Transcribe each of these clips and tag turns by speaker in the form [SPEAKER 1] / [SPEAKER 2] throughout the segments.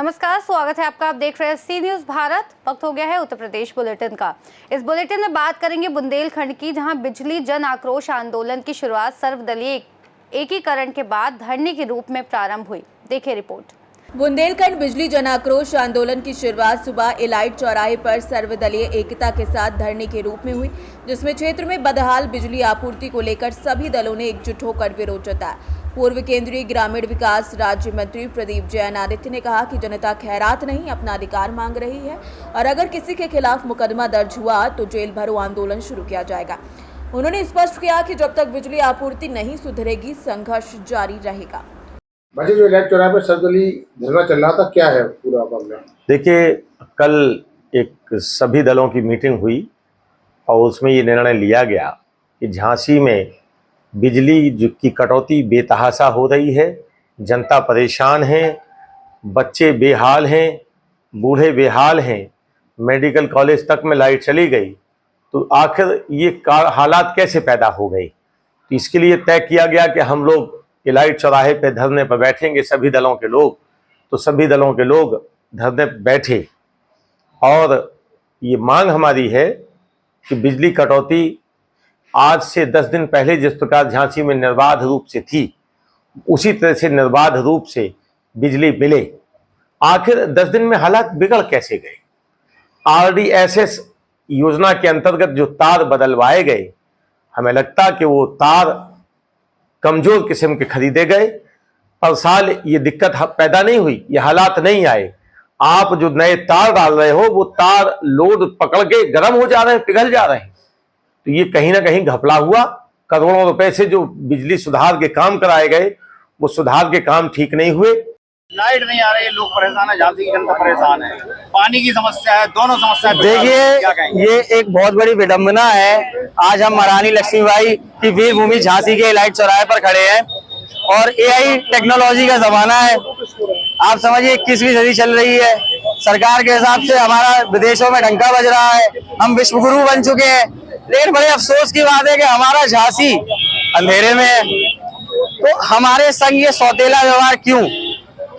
[SPEAKER 1] नमस्कार, स्वागत है आपका। आप देख रहे हैं सी न्यूज़ भारत। वक्त हो गया है उत्तर प्रदेश बुलेटिन का। इस बुलेटिन में बात करेंगे बुंदेलखंड की, जहां बिजली जन आक्रोश आंदोलन की शुरुआत सर्वदलीय एकीकरण के बाद धरने के रूप में प्रारंभ हुई। देखिए रिपोर्ट।
[SPEAKER 2] बुंदेलखंड बिजली जन आक्रोश आंदोलन की शुरुआत सुबह एलाइट चौराहे पर सर्वदलीय एकता के साथ धरने के रूप में हुई, जिसमें क्षेत्र में बदहाल बिजली आपूर्ति को लेकर सभी दलों ने एकजुट होकर विरोध जताया। पूर्व केंद्रीय ग्रामीण विकास राज्य मंत्री प्रदीप जैन आदित्य ने कहा कि जनता खैरात नहीं, अपना अधिकार मांग रही है और अगर किसी के खिलाफ मुकदमा दर्ज हुआ तो जेल भरो आंदोलन शुरू किया जाएगा। उन्होंने स्पष्ट किया कि जब तक बिजली आपूर्ति नहीं सुधरेगी, संघर्ष जारी रहेगा।
[SPEAKER 3] जो इलाइट चौराहे पर सर्वदलीय धरना चल रहा था, क्या है पूरा मामला?
[SPEAKER 4] देखिए, कल एक सभी दलों की मीटिंग हुई और उसमें ये निर्णय लिया गया कि झांसी में बिजली की कटौती बेतहाशा हो रही है, जनता परेशान है, बच्चे बेहाल हैं, बूढ़े बेहाल हैं, मेडिकल कॉलेज तक में लाइट चली गई, तो आखिर ये हालात कैसे पैदा हो गए। तो इसके लिए तय किया गया कि हम लोग एलाइट चौराहे पे धरने पर बैठेंगे, सभी दलों के लोग। तो सभी दलों के लोग धरने पर बैठे और ये मांग हमारी है कि बिजली कटौती आज से 10 दिन पहले जिस प्रकार झांसी में निर्बाध रूप से थी, उसी तरह से निर्बाध रूप से बिजली मिले। आखिर 10 दिन में हालात बिगड़ कैसे गए? RDSS योजना के अंतर्गत जो तार बदलवाए गए, हमें लगता कि वो तार कमजोर किस्म के खरीदे गए और साल ये दिक्कत पैदा नहीं हुई, ये हालात नहीं आए। आप जो नए तार डाल रहे हो, वो तार लोड पकड़ के गर्म हो जा रहे हैं, पिघल जा रहे हैं। तो ये कहीं ना कहीं घपला हुआ। करोड़ों रुपए से जो बिजली सुधार के काम कराए गए, वो सुधार के काम ठीक नहीं हुए।
[SPEAKER 5] लाइट नहीं आ रही है, लोग परेशान है, झांसी की जनता परेशान है, पानी की समस्या है, दोनों समस्या।
[SPEAKER 6] देखिए, ये एक बहुत बड़ी विडंबना है। आज हम महारानी लक्ष्मीबाई की वीर भूमि झांसी के एलाइट चौराहे पर खड़े हैं और AI टेक्नोलॉजी का जमाना है। आप समझिए 21वीं सदी चल रही है। सरकार के हिसाब से हमारा विदेशों में डंका बज रहा है, हम विश्वगुरु बन चुके हैं, लेकिन बड़े अफसोस की बात है कि हमारा झांसी अंधेरे में है। तो हमारे संग ये सौतेला व्यवहार क्यों?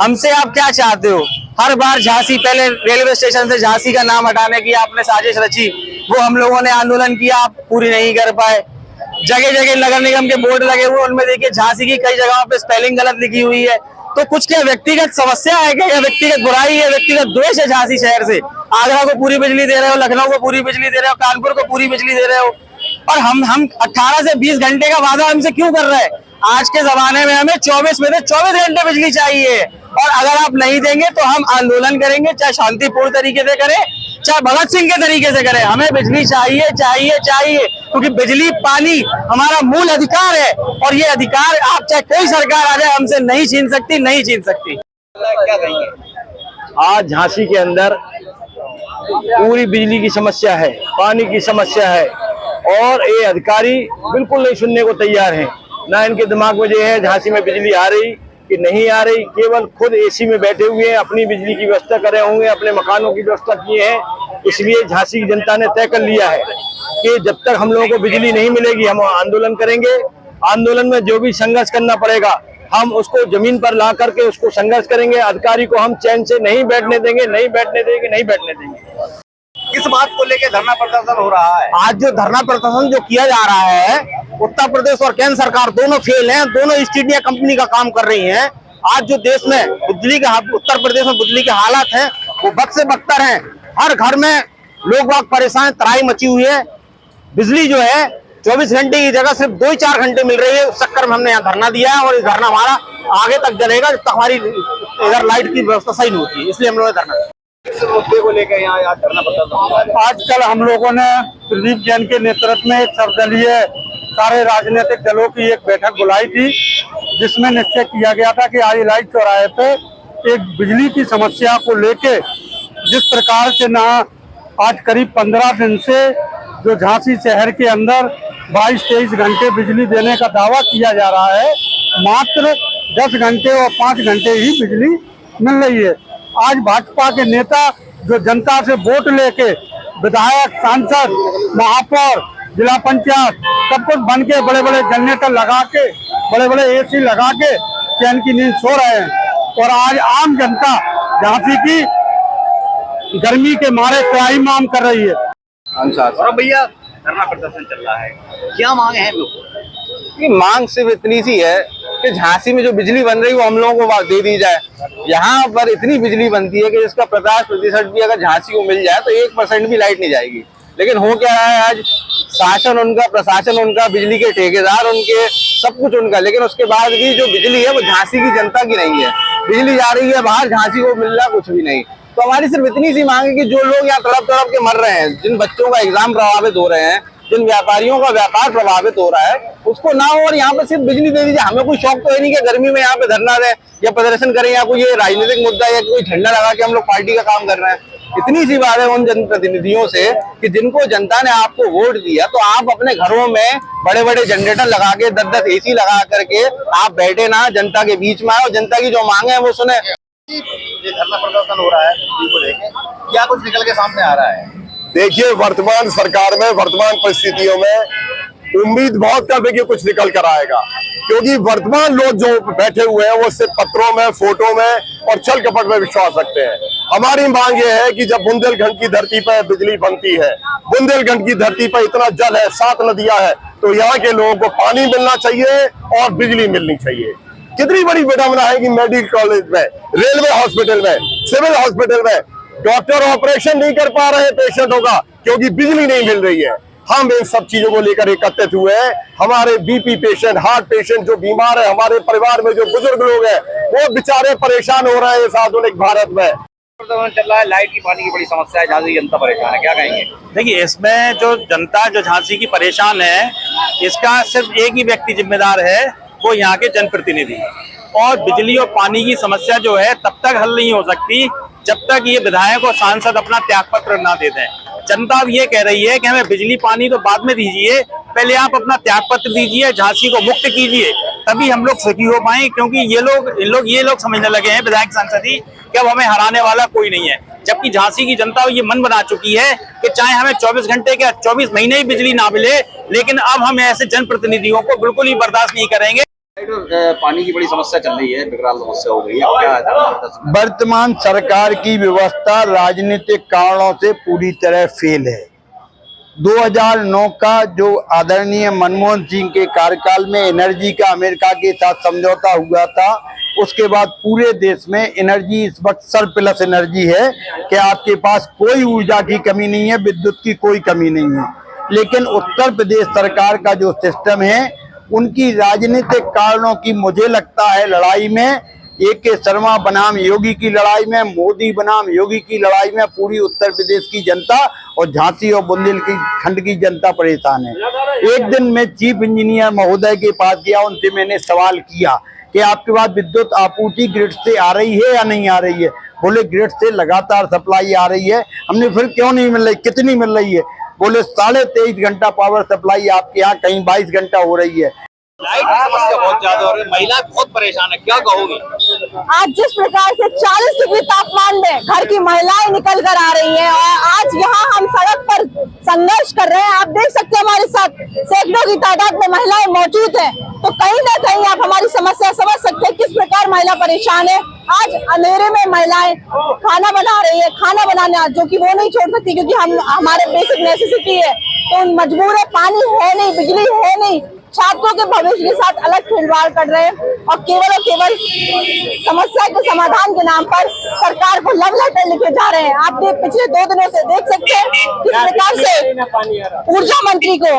[SPEAKER 6] हमसे आप क्या चाहते हो? हर बार झांसी, पहले रेलवे स्टेशन से झांसी का नाम हटाने की आपने साजिश रची, वो हम लोगों ने आंदोलन किया, आप पूरी नहीं कर पाए। जगह जगह नगर निगम के बोर्ड लगे हुए, उनमें देखिए झांसी की कई जगहों पे स्पेलिंग गलत लिखी हुई है। तो कुछ क्या व्यक्तिगत समस्या है क्या, या व्यक्तिगत बुराई है, व्यक्तिगत द्वेष है झांसी शहर से? आगरा को पूरी बिजली दे रहे हो, लखनऊ को पूरी बिजली दे रहे हो, कानपुर को पूरी बिजली दे रहे हो, और हम 18 से 20 घंटे का वादा हमसे क्यों कर रहे हैं? आज के जमाने में हमें 24 में से 24 घंटे बिजली चाहिए, और अगर आप नहीं देंगे तो हम आंदोलन करेंगे, चाहे शांतिपूर्ण तरीके से करें, चाहे भगत सिंह के तरीके से करें। हमें बिजली चाहिए चाहिए चाहिए, क्योंकि बिजली पानी हमारा मूल अधिकार है, और ये अधिकार आप चाहे कोई सरकार आ जाए हमसे नहीं छीन सकती, नहीं छीन सकती।
[SPEAKER 5] क्या कहेंगे?
[SPEAKER 6] आज झांसी के अंदर पूरी बिजली की समस्या है, पानी की समस्या है, और ये अधिकारी बिल्कुल नहीं सुनने को तैयार हैं। ना इनके दिमाग में जो है झांसी में बिजली आ रही कि नहीं आ रही, केवल खुद AC में बैठे हुए हैं, अपनी बिजली की व्यवस्था करे होंगे, अपने मकानों की व्यवस्था किए हैं। इसलिए झांसी की जनता ने तय कर लिया है कि जब तक हम लोगों को बिजली नहीं मिलेगी, हम आंदोलन करेंगे। आंदोलन में जो भी संघर्ष करना पड़ेगा, हम उसको जमीन पर ला करके उसको संघर्ष करेंगे। अधिकारी को हम चैन से नहीं बैठने देंगे, नहीं बैठने देंगे, नहीं बैठने देंगे।
[SPEAKER 5] किस बात को लेकर धरना प्रदर्शन हो रहा है?
[SPEAKER 6] आज जो धरना प्रदर्शन जो किया जा रहा है, उत्तर प्रदेश और केंद्र सरकार दोनों फेल हैं, दोनों ईस्ट इंडिया कंपनी का काम कर रही हैं। आज जो देश में बिजली का, उत्तर प्रदेश में बिजली के हालात हैं, वो बद से बदतर हैं। हर घर में लोग बाग परेशान, तराई मची हुई है। बिजली जो है 24 घंटे की जगह सिर्फ 2-4 घंटे मिल रही है। उस चक्कर में हमने यहाँ धरना दिया है, और इस धरना हमारा आगे तक चलेगा जब तक हमारी इधर लाइट की व्यवस्था सही नहीं होती, इसलिए हम लोगों ने धरना।
[SPEAKER 5] इस मुद्दे को लेकर यहाँ आज धरना प्रदर्शन?
[SPEAKER 6] आजकल हम लोगों ने प्रदीप जैन के नेतृत्व में सर्वदलीय सारे राजनीतिक दलों की एक बैठक बुलाई थी, जिसमें निश्चय किया गया था कि आज एलाइट चौराहे पे एक बिजली की समस्या को लेके, जिस प्रकार से ना आज करीब 15 दिन से जो झांसी शहर के अंदर 22-23 घंटे बिजली देने का दावा किया जा रहा है, मात्र 10 घंटे और 5 घंटे ही बिजली मिल रही है। आज भाजपा के नेता जो जनता से वोट लेके विधायक, सांसद, महापौर, जिला पंचायत सब कुछ बन के बड़े बड़े जनरेटर लगा के, बड़े बड़े AC लगा के चैन की नींद सो रहे हैं, और आज आम जनता
[SPEAKER 7] झांसी की गर्मी के मारे त्राहिमाम कर रही है।
[SPEAKER 5] और भैया धरना प्रदर्शन चल रहा है, क्या मांगे हैं लोग?
[SPEAKER 6] ये मांग सिर्फ इतनी सी है कि झांसी में जो बिजली बन रही है वो हम लोगों को दे दी जाए। यहाँ पर इतनी बिजली बनती है कि जिसका 50% भी अगर झांसी को मिल जाए तो 1% भी लाइट नहीं जाएगी। लेकिन हो क्या रहा है, आज शासन उनका, प्रशासन उनका, बिजली के ठेकेदार उनके, सब कुछ उनका, लेकिन उसके बाद भी जो बिजली है वो झांसी की जनता की नहीं है। बिजली जा रही है बाहर, झांसी को मिल रहा कुछ भी नहीं। तो हमारी सिर्फ इतनी सी मांग है कि जो लोग यहाँ तड़प तड़प के मर रहे हैं, जिन बच्चों का एग्जाम प्रभावित हो रहे हैं, जिन व्यापारियों का व्यापार प्रभावित हो रहा है, उसको ना हो और यहाँ पे सिर्फ बिजली दे दीजिए। हमें कोई शौक तो है नहीं कि गर्मी में यहाँ पे धरना दें या प्रदर्शन करें या कोई ये राजनीतिक मुद्दा या कोई झंडा लगा के हम लोग पार्टी का काम कर रहे हैं। इतनी सी बात है उन जनप्रतिनिधियों से कि जिनको जनता ने आपको वोट दिया, तो आप अपने घरों में बड़े बड़े जनरेटर लगा के 10-10 AC लगा करके आप बैठे ना, जनता के बीच में आए और जनता की जो मांगे हैं वो सुने।
[SPEAKER 5] ये धरना प्रदर्शन हो रहा है बिजली को लेके, क्या कुछ निकल के सामने आ रहा है?
[SPEAKER 8] देखिए, वर्तमान सरकार में, वर्तमान परिस्थितियों में उम्मीद बहुत कम है कि कुछ निकल कर आएगा, क्योंकि वर्तमान लोग जो बैठे हुए हैं वो सिर्फ पत्रों में, फोटो में और छल कपट में विश्वास रखते हैं। हमारी मांग ये है कि जब बुंदेलखंड की धरती पर बिजली बनती है, बुंदेलखंड की धरती पर इतना जल है, 7 नदियां हैं, तो यहाँ के लोगों को पानी मिलना चाहिए और बिजली मिलनी चाहिए। कितनी बड़ी विडंबना है कि मेडिकल कॉलेज में, रेलवे हॉस्पिटल में, सिविल हॉस्पिटल में डॉक्टर ऑपरेशन नहीं कर पा रहे पेशेंटों का क्योंकि बिजली नहीं मिल रही है। हम इन सब चीजों को लेकर एकत्रित हुए हैं। हमारे BP पेशेंट, हार्ट पेशेंट जो बीमार है, हमारे परिवार में जो बुजुर्ग लोग हैं, वो बेचारे परेशान हो रहे हैं इस आधुनिक भारत में।
[SPEAKER 5] चल रहा है, लाइट की, पानी की बड़ी समस्या है, झांसी की जनता परेशान है, क्या कहेंगे?
[SPEAKER 7] देखिए, इसमें जो जनता जो झांसी की परेशान है, इसका सिर्फ एक ही व्यक्ति जिम्मेदार है, वो यहाँ के जनप्रतिनिधि। और बिजली और पानी की समस्या जो है तब तक हल नहीं हो सकती जब तक ये विधायक और सांसद अपना त्यागपत्र ना दे दें। जनता अब ये कह रही है कि हमें बिजली पानी तो बाद में दीजिए, पहले आप अपना त्यागपत्र दीजिए, झांसी को मुक्त कीजिए, तभी हम लोग सुखी हो पाए। क्योंकि ये लोग समझने लगे हैं, विधायक सांसद ही, कि अब हमें हराने वाला कोई नहीं है। जबकि झांसी की जनता ये मन बना चुकी है कि चाहे हमें 24 घंटे या 24 महीने ही बिजली ना मिले, लेकिन अब हम ऐसे जनप्रतिनिधियों को बिल्कुल ही बर्दाश्त नहीं करेंगे।
[SPEAKER 5] पानी की बड़ी समस्या चल रही है, विकराल समस्या हो गई है, क्या है?
[SPEAKER 9] वर्तमान सरकार की व्यवस्था राजनीतिक कारणों से पूरी तरह फेल है। 2009 का जो आदरणीय मनमोहन सिंह के कार्यकाल में एनर्जी का अमेरिका के साथ समझौता हुआ था, उसके बाद पूरे देश में एनर्जी इस वक्त सरप्लस एनर्जी है कि आपके पास कोई ऊर्जा की कमी नहीं है, विद्युत की कोई कमी नहीं है। लेकिन उत्तर प्रदेश सरकार का जो सिस्टम है, उनकी राजनीतिक कारणों की मुझे लगता है लड़ाई में, AK शर्मा बनाम योगी की लड़ाई में, मोदी बनाम योगी की लड़ाई में पूरी उत्तर प्रदेश की जनता और झांसी और बुंदेलखंड की जनता परेशान है। एक दिन मैं चीफ इंजीनियर महोदय के पास गया, उनसे मैंने सवाल किया कि आपके पास विद्युत आपूर्ति ग्रिड से आ रही है या नहीं आ रही है? बोले ग्रिड से लगातार सप्लाई आ रही है। हमने फिर क्यों नहीं मिल रही, कितनी मिल रही है? बोले 23.5 घंटा पावर सप्लाई आपके यहाँ, कहीं 22 घंटा हो रही है।
[SPEAKER 5] लाइट की समस्या बहुत ज्यादा हो रही है, महिलाएं बहुत परेशान है, क्या कहोगे?
[SPEAKER 10] आज जिस प्रकार से 40 डिग्री तापमान में घर की महिलाएं निकल कर आ रही हैं और आज यहाँ हम सड़क पर संघर्ष कर रहे हैं, आप देख सकते हैं हमारे साथ सैकड़ों की तादाद में महिलाएं मौजूद हैं। तो कहीं ना कहीं आप हमारी समस्या समझ सकते हैं किस प्रकार महिला परेशान है। आज अंधेरे में महिलाएं खाना बना रही है, खाना बनाना जो कि वो नहीं छोड़ सकती क्योंकि हमारे बेसिक नेसेसिटी है, तो मजबूर है, पानी है नहीं, बिजली है नहीं, छात्रों के भविष्य के साथ अलग खिलवाड़ कर रहे हैं और केवल समस्या के समाधान के नाम पर सरकार को लव लेटर लिखे जा रहे हैं। आप पिछले 2 दिनों से देख सकते हैं किस प्रकार से ऊर्जा मंत्री को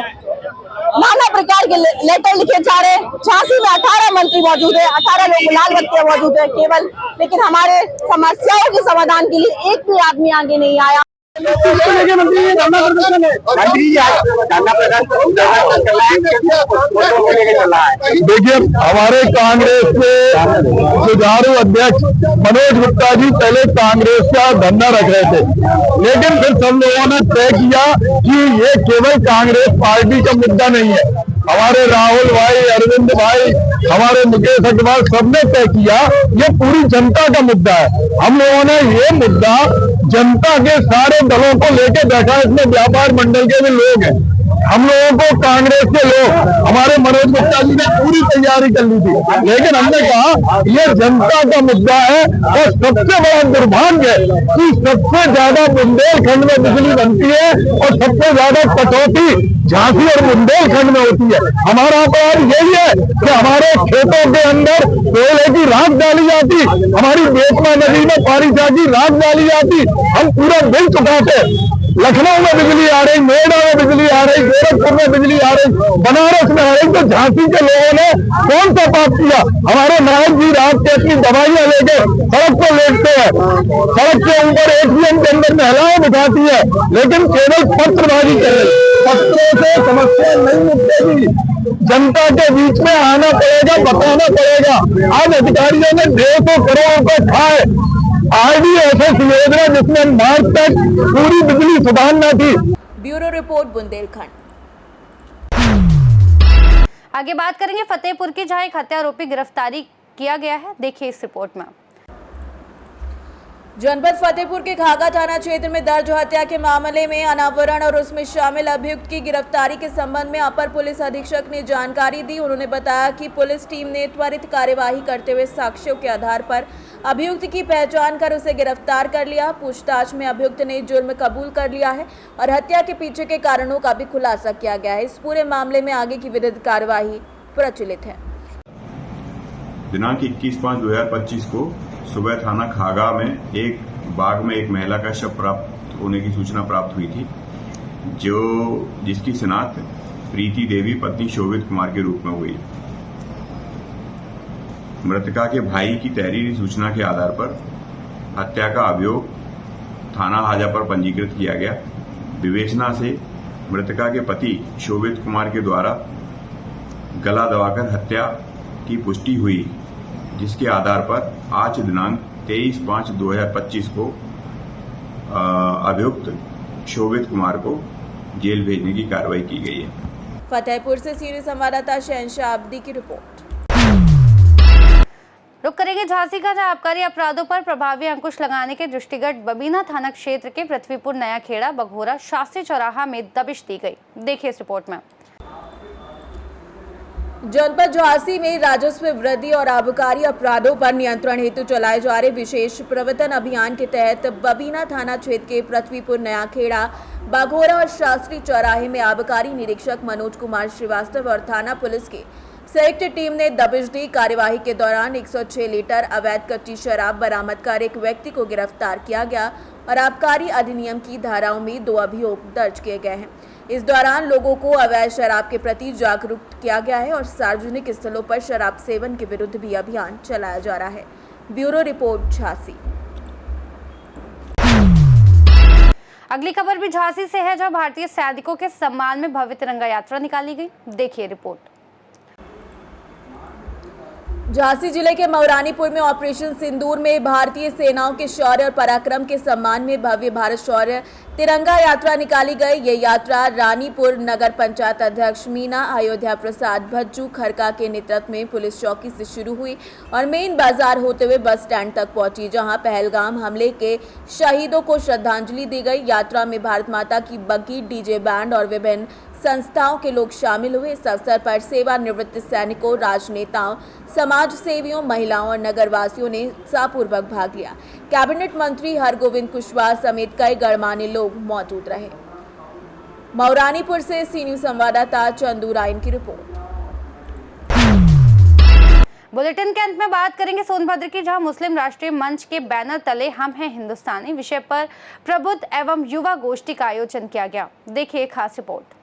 [SPEAKER 10] नाना प्रकार के लेटर लिखे जा रहे हैं। झांसी में 18 मंत्री मौजूद है, 18 लोग लाल बत्तियां मौजूद है केवल, लेकिन हमारे समस्याओं के समाधान के लिए एक भी आदमी आगे नहीं आया।
[SPEAKER 8] देखिए, हमारे कांग्रेस के सुचारू अध्यक्ष मनोज गुप्ता जी पहले कांग्रेस का धरना रख रहे थे, लेकिन फिर सब लोगों ने तय किया कि ये केवल कांग्रेस पार्टी का मुद्दा नहीं है। हमारे राहुल भाई, अरविंद भाई, हमारे मुकेश अग्रवाल सबने तय किया ये पूरी जनता का मुद्दा है। हम लोगों ने ये मुद्दा जनता के सारे दलों को लेके बैठा, इसमें व्यापार मंडल के भी लोग हैं, हम लोगों को कांग्रेस के लोग, हमारे मनोज गुप्ता जी ने पूरी तैयारी कर ली थी, लेकिन हमने कहा ये जनता का मुद्दा है और सबसे बड़ा दुर्भाग्य है कि सबसे ज्यादा बुंदेलखंड में बिजली बनती है और सबसे ज्यादा कटौती झांसी और बुंदेलखंड में होती है। हमारा अपराध यही है कि हमारे खेतों के अंदर कोयले की राख डाली जाती, हमारी बेतवा नदी में पारिशा की राख डाली जाती, हम पूरा बिल चुकाते। लखनऊ में बिजली आ रही, नोएडा में बिजली आ रही, गोरखपुर में बिजली आ रही, बनारस में आ रही, तो झांसी के लोगों ने कौन सा पाप किया? हमारे नायक जी रात के अपनी दवाइयां लेके सड़क पर लेटते हैं, सड़क के ऊपर एटीएम के अंदर महिलाएं बिठाती है, लेकिन केवल पत्रबाजी कर रही। पत्रों से समस्या नहीं मिटेगी, जनता के बीच में आना पड़ेगा, बताना पड़ेगा। आज अधिकारियों ने 150 करोड़ रुपए खाए RDSS योजना, जिसमें मार्च तक पूरी बिजली सुधारना थी।
[SPEAKER 2] Bureau report Bundelkhand.
[SPEAKER 1] आगे बात करेंगे फतेहपुर की, जहां एक हत्या आरोपी गिरफ्तारी किया गया है। देखिए इस रिपोर्ट में।
[SPEAKER 2] जनपद फतेहपुर के घाघा थाना क्षेत्र में दर्ज हत्या के मामले में अनावरण और उसमें शामिल अभियुक्त की गिरफ्तारी के संबंध में अपर पुलिस अधीक्षक ने जानकारी दी। उन्होंने बताया कि पुलिस टीम ने त्वरित कार्यवाही करते हुए साक्ष्यों के आधार पर अभियुक्त की पहचान कर उसे गिरफ्तार कर लिया। पूछताछ में अभियुक्त ने जुर्म कबूल कर लिया है और हत्या के पीछे के कारणों का भी खुलासा किया गया है। इस पूरे मामले में आगे की विधिक कार्यवाही प्रचलित है।
[SPEAKER 11] दिनांक 21/5/2025 को सुबह थाना खागा में एक बाग में एक महिला का शव प्राप्त होने की सूचना प्राप्त हुई थी, जिसकी शिनाख्त प्रीति देवी पत्नी शोभित कुमार के रूप में हुई। मृतका के भाई की तहरीरी सूचना के आधार पर हत्या का अभियोग थाना हाजा पर पंजीकृत किया गया। विवेचना से मृतका के पति शोभित कुमार के द्वारा गला दबाकर हत्या की पुष्टि हुई, जिसके आधार पर आज दिनांक 23/5/2025 को अभियुक्त शोभित कुमार को जेल भेजने की कार्रवाई की गई है।
[SPEAKER 2] फतेहपुर से सीनियर संवाददाता शहनशाह अब्दी की रिपोर्ट।
[SPEAKER 1] रुक करेंगे झांसी का, जहां आबकारी अपराधों पर प्रभावी अंकुश लगाने के दृष्टिगत बबीना थाना क्षेत्र के पृथ्वीपुर, नया खेड़ा, बघोरा, शास्त्री चौराहा में दबिश दी गई। देखिए इस रिपोर्ट में।
[SPEAKER 2] जनपद झांसी में राजस्व वृद्धि और आबकारी अपराधों पर नियंत्रण हेतु चलाए जा रहे विशेष प्रवर्तन अभियान के तहत बबीना थाना क्षेत्र के पृथ्वीपुर, नया खेड़ा, बघोरा और शास्त्री चौराहे में आबकारी निरीक्षक मनोज कुमार श्रीवास्तव और थाना पुलिस की संयुक्त टीम ने दबिश दी। कार्यवाही के दौरान 106 लीटर अवैध कच्ची शराब बरामद कर एक व्यक्ति को गिरफ्तार किया गया और आबकारी अधिनियम की धाराओं में 2 अभियोग दर्ज किए गए हैं। इस दौरान लोगों को अवैध शराब के प्रति जागरूक किया गया है और सार्वजनिक स्थलों पर शराब सेवन के विरुद्ध भी अभियान चलाया जा रहा है। Bureau report Jhansi.
[SPEAKER 1] अगली खबर भी झांसी से है, जहां भारतीय सैनिकों के सम्मान में भव्य तिरंगा यात्रा निकाली गई। देखिए रिपोर्ट।
[SPEAKER 2] झांसी जिले के मौरानीपुर में ऑपरेशन सिंदूर में भारतीय सेनाओं के शौर्य और पराक्रम के सम्मान में भव्य भारत शौर्य तिरंगा यात्रा निकाली गई। ये यात्रा रानीपुर नगर पंचायत अध्यक्ष मीना अयोध्या प्रसाद भज्जू खरका के नेतृत्व में पुलिस चौकी से शुरू हुई और मेन बाजार होते हुए बस स्टैंड तक पहुंची, जहां पहलगाम हमले के शहीदों को श्रद्धांजलि दी गई। यात्रा में भारत माता की बग्घी, डीजे बैंड और विभिन्न संस्थाओं के लोग शामिल हुए। इस अवसर पर सेवानिवृत्त सैनिकों, राजनेताओं, समाज सेवियों, महिलाओं और नगरवासियों ने उत्साहपूर्वक भाग लिया। कैबिनेट मंत्री हरगोविंद कुशवाहा समेत कई गणमान्य लोग मौजूद रहे। मौरानीपुर से सीनियर संवाददाता चंदू रायन की रिपोर्ट।
[SPEAKER 1] बुलेटिन के अंत में बात करेंगे सोनभद्र की, जहां मुस्लिम राष्ट्रीय मंच के बैनर तले हम हैं हिंदुस्तानी विषय पर प्रबुद्ध एवं युवा गोष्ठी का आयोजन किया गया। देखिए खास रिपोर्ट।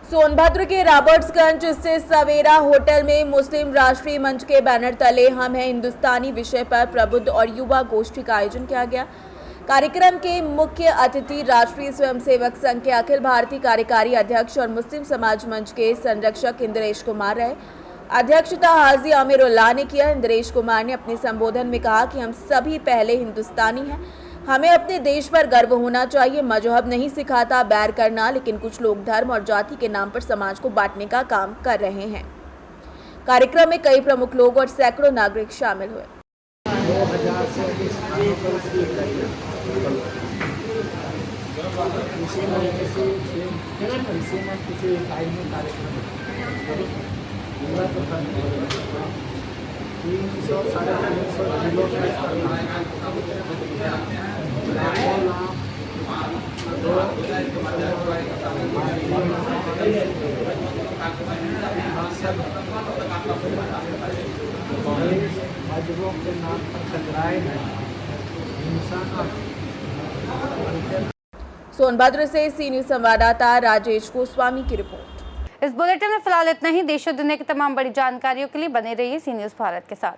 [SPEAKER 2] सोनभद्र के रॉबर्ट्सगंज स्थित सवेरा होटल में मुस्लिम राष्ट्रीय मंच के बैनर तले हम हैं हिंदुस्तानी विषय पर प्रबुद्ध और युवा गोष्ठी का आयोजन किया गया। कार्यक्रम के मुख्य अतिथि राष्ट्रीय स्वयंसेवक संघ के अखिल भारतीय कार्यकारी अध्यक्ष और मुस्लिम समाज मंच के संरक्षक इंद्रेश कुमार रहे। अध्यक्षता हाजी आमिरुल्लाह ने किया। इंद्रेश कुमार ने अपने संबोधन में कहा कि हम सभी पहले हिंदुस्तानी हैं, हमें अपने देश पर गर्व होना चाहिए। मजहब नहीं सिखाता बैर करना, लेकिन कुछ लोग धर्म और जाति के नाम पर समाज को बांटने का काम कर रहे हैं। कार्यक्रम में कई प्रमुख लोग और सैकड़ों नागरिक शामिल हुए।
[SPEAKER 3] इसी तरीके से इसी में किसी इकाई में कार्यक्रम 300 साढ़े 300 जिलों में मजहबों के नाम पर टकराए हैं हिंसा का
[SPEAKER 2] सोनभद्र से सी न्यूज संवाददाता राजेश गोस्वामी की रिपोर्ट।
[SPEAKER 1] इस बुलेटिन में फिलहाल इतना ही। देश और दुनिया की तमाम बड़ी जानकारियों के लिए बने रहिए सी न्यूज भारत के साथ।